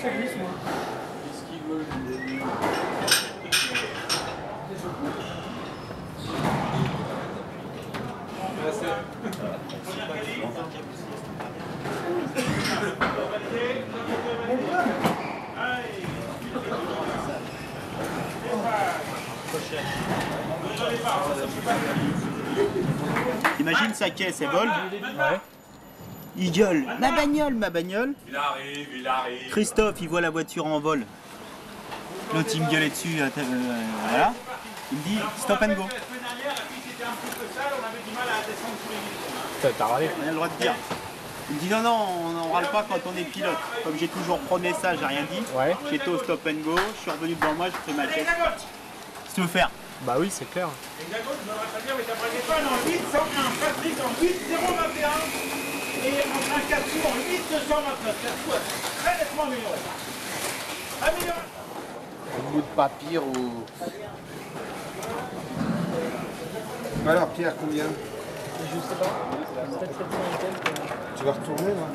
ça glisse, moi. Qu'est-ce qu'ils veulent? Imagine sa caisse, elle vole. Ouais. Il gueule, ma bagnole, ma bagnole. Il arrive, il arrive. Christophe, il voit la voiture en vol. L'autre, il me gueulait dessus. Voilà. Il me dit stop and go. T'as râlé. On a le droit de dire. Il me dit non, non, on n'en râle pas quand on est pilote. Comme j'ai toujours prôné ça, j'ai rien dit. Ouais. J'étais au stop and go, je suis revenu devant moi, j'ai fait ma caisse. Qu'est-ce que tu veux faire? Bah oui, c'est clair. Hexagone, je voudrais pas dire, mais t'as pas des pannes en 801, Patrick en 8021 et en un 4 sous en 8229. 4 sous très nettement amélioré. Amélioré. Un bout de papier ou... Alors Pierre, combien? Je sais pas. Peut-être 700 et quelques. Tu vas retourner là?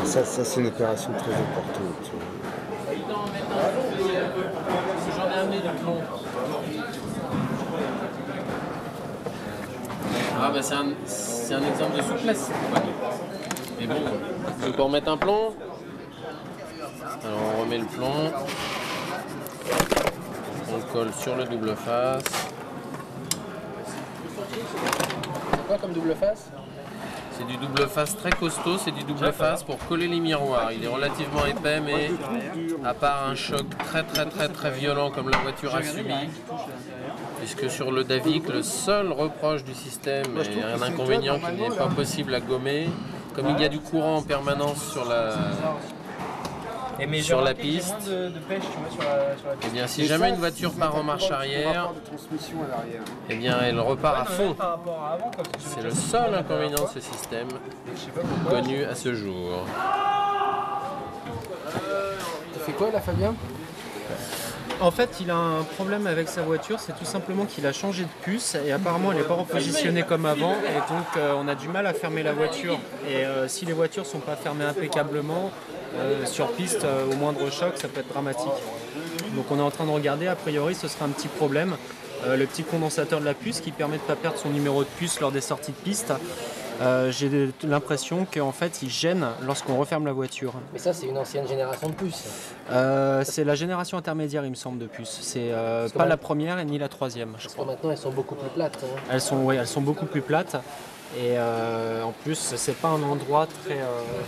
Ça c'est une opération très importante. J'en ai amené du plomb. Ah bah c'est un exemple de souplesse cette compagnie. Mais bon, il faut qu'on remette un plomb. Alors on remet le plomb. On le colle sur le double face. C'est quoi comme double face? C'est du double face très costaud, c'est du double face pour coller les miroirs. Il est relativement épais, mais à part un choc très violent comme la voiture a subi, puisque sur le Davic, le seul reproche du système et un inconvénient qui n'est pas possible à gommer, comme il y a du courant en permanence sur la piste, de pêche, tu vois, sur la eh bien si jamais une voiture part en marche arrière, eh bien elle repart à fond. par rapport à avant, comme C'est le seul inconvénient de ce système connu à ce jour. Tu fais quoi là, Fabien? En fait, il a un problème avec sa voiture, c'est tout simplement qu'il a changé de puce et apparemment elle n'est pas repositionnée comme avant et donc on a du mal à fermer la voiture. Et si les voitures sont pas fermées impeccablement, sur piste, au moindre choc, ça peut être dramatique. Donc on est en train de regarder, a priori ce sera un petit problème. Le petit condensateur de la puce qui permet de ne pas perdre son numéro de puce lors des sorties de piste. J'ai l'impression qu'en fait il gêne lorsqu'on referme la voiture. Mais ça, c'est une ancienne génération de puces. C'est la génération intermédiaire, il me semble, de puces. C'est pas la première et ni la troisième, je Parce que crois. maintenant, elles sont beaucoup plus plates. Hein. Elles sont beaucoup plus plates. Et en plus, c'est pas un endroit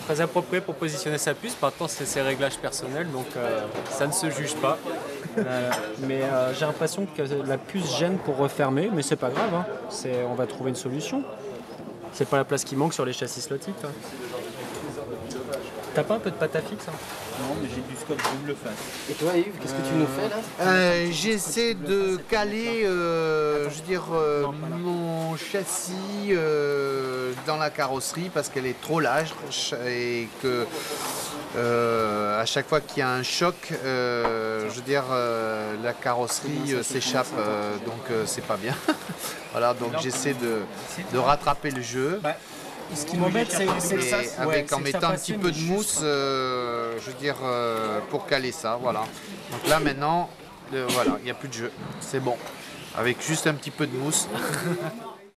très approprié pour positionner sa puce. Maintenant, c'est ses réglages personnels, donc ça ne se juge pas. Mais j'ai l'impression que la puce gêne pour refermer, mais c'est pas grave. Hein. On va trouver une solution. C'est pas la place qui manque sur les châssis Slotit. Hein. T'as pas un peu de pâte à fixe? Hein? Non, mais j'ai du scotch double face. Et toi, Yves, qu'est-ce que tu nous fais là? J'essaie de caler je veux dire, mon châssis dans la carrosserie parce qu'elle est trop large et que à chaque fois qu'il y a un choc, je veux dire, la carrosserie s'échappe, donc c'est pas bien. Voilà, donc j'essaie de rattraper le jeu. Ce qui m'embête, c'est ça. Avec en mettant un petit peu de mousse, je veux dire, pour caler ça, voilà. Donc là maintenant, voilà, il n'y a plus de jeu, c'est bon. Avec juste un petit peu de mousse.